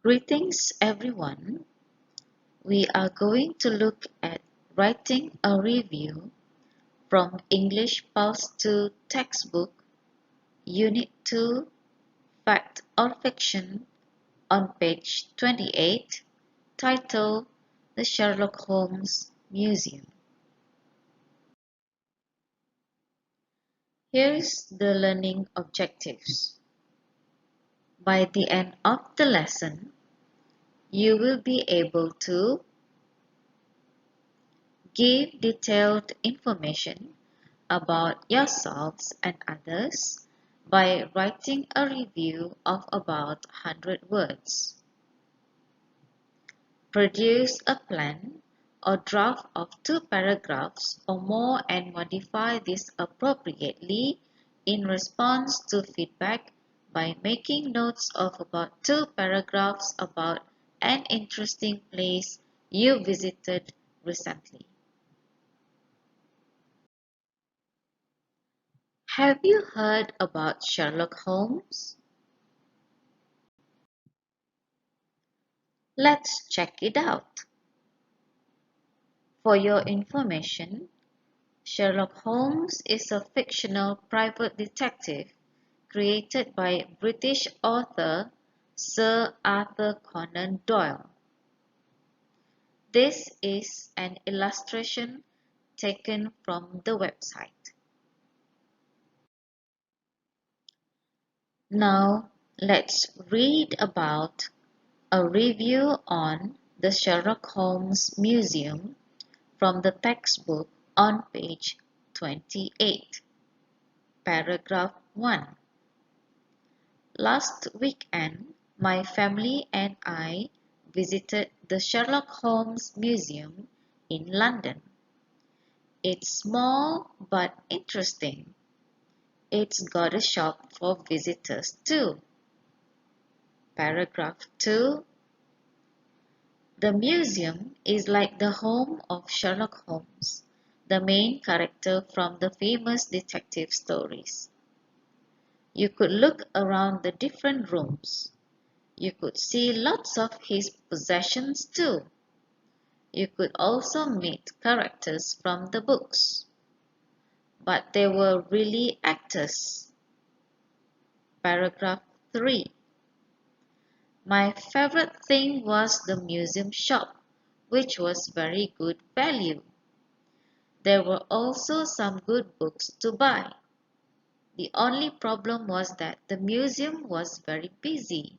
Greetings everyone. We are going to look at writing a review from English Pulse 2 textbook, Unit 2, Fact or Fiction, on page 28, titled The Sherlock Holmes Museum. Here's the learning objectives. By the end of the lesson, you will be able to give detailed information about yourselves and others by writing a review of about 100 words. Produce a plan or draft of 2 paragraphs or more and modify this appropriately in response to feedback by making notes of about 2 paragraphs about an interesting place you visited recently. Have you heard about Sherlock Holmes? Let's check it out. For your information, Sherlock Holmes is a fictional private detective created by British author Sir Arthur Conan Doyle. This is an illustration taken from the website. Now, let's read about a review on the Sherlock Holmes Museum from the textbook on page 28. Paragraph 1. Last weekend, my family and I visited the Sherlock Holmes Museum in London. It's small but interesting. It's got a shop for visitors too. Paragraph 2. The museum is like the home of Sherlock Holmes, the main character from the famous detective stories. You could look around the different rooms. You could see lots of his possessions too. You could also meet characters from the books. But they were really actors. Paragraph 3. My favorite thing was the museum shop, which was very good value. There were also some good books to buy. The only problem was that the museum was very busy.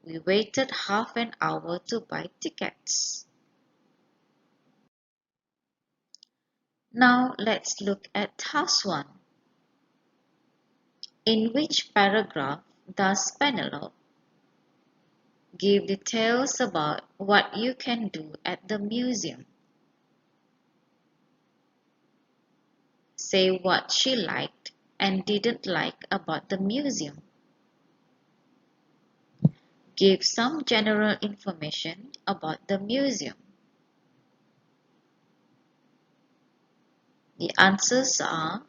We waited half an hour to buy tickets. Now let's look at task 1. In which paragraph does Penelope give details about what you can do at the museum? Say what she liked and didn't like about the museum. Give some general information about the museum. The answers are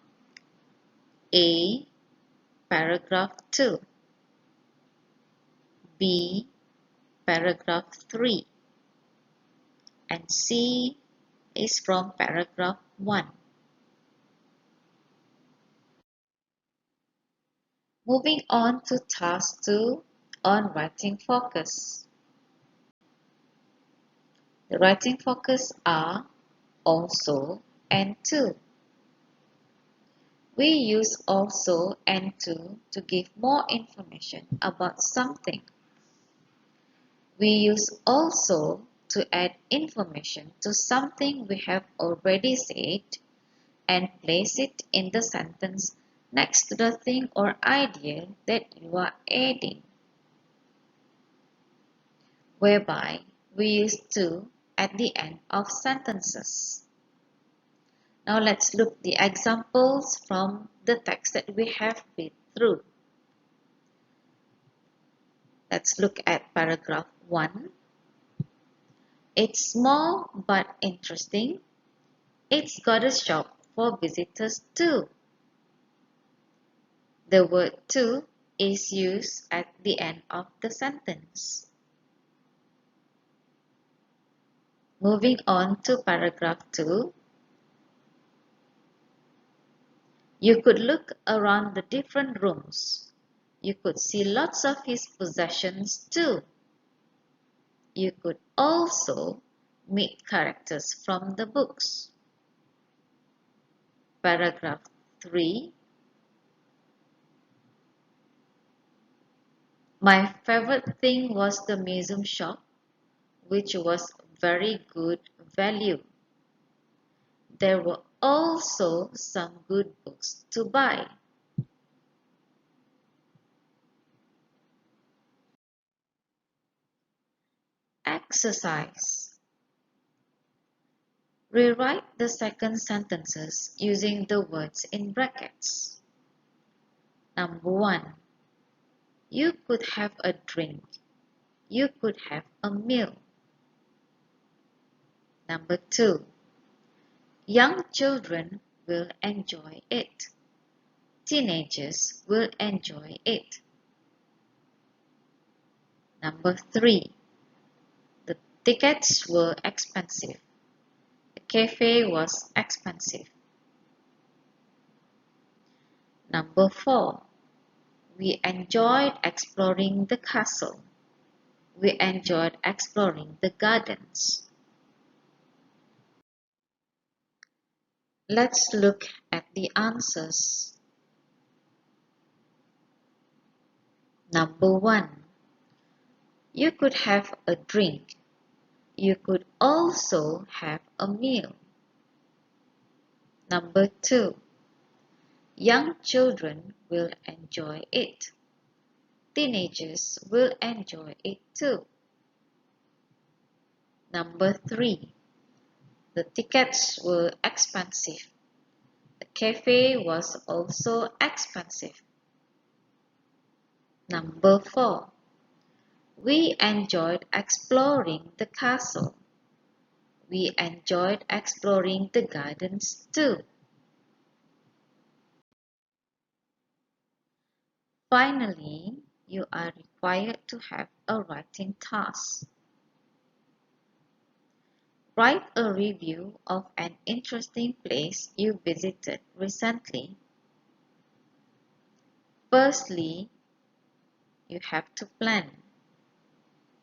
A. Paragraph 2, B. Paragraph 3, and C is from paragraph 1. Moving on to task 2 on writing focus. The writing focus are also and to. We use also and to give more information about something. We use also to add information to something we have already said and place it in the sentence next to the thing or idea that you are adding, whereby we use to at the end of sentences. Now let's look the examples from the text that we have been through. Let's look at paragraph 1. It's small but interesting. It's got a shop for visitors too. The word to is used at the end of the sentence. Moving on to paragraph 2, you could look around the different rooms. You could see lots of his possessions too. You could also meet characters from the books. Paragraph 3. My favorite thing was the museum shop, which was very good value. There were also some good books to buy. Exercise. Rewrite the second sentences using the words in brackets. Number 1. You could have a drink. You could have a meal. Number 2. Young children will enjoy it. Teenagers will enjoy it. Number 3. The tickets were expensive. The cafe was expensive. Number 4. We enjoyed exploring the castle. We enjoyed exploring the gardens. Let's look at the answers. Number 1. You could have a drink. You could also have a meal. Number 2. Young children will enjoy it. Teenagers will enjoy it too. Number 3. The tickets were expensive. The cafe was also expensive. Number 4. We enjoyed exploring the castle. We enjoyed exploring the gardens too. Finally, you are required to have a writing task. Write a review of an interesting place you visited recently. Firstly, you have to plan.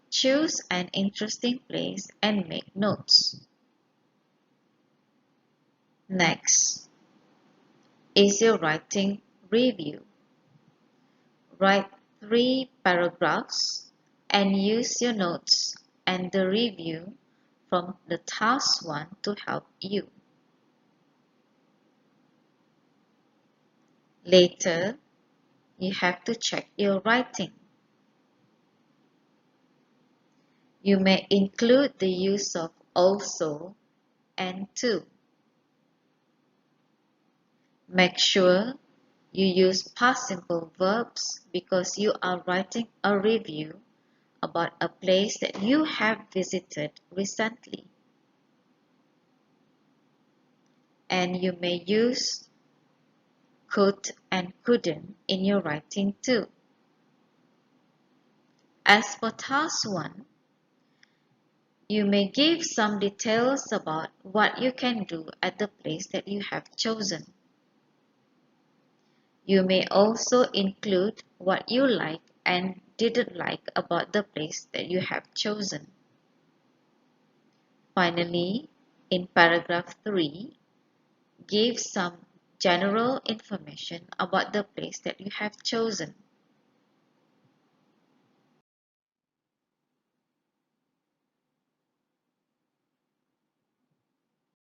Choose an interesting place and make notes. Next is your writing review. Write 3 paragraphs and use your notes and the review from the task 1 to help you. Later, you have to check your writing. You may include the use of also and to. Make sure you use past simple verbs because you are writing a review about a place that you have visited recently. And you may use could and couldn't in your writing too. As for task 1, you may give some details about what you can do at the place that you have chosen. You may also include what you like and didn't like about the place that you have chosen. Finally, in paragraph 3, give some general information about the place that you have chosen.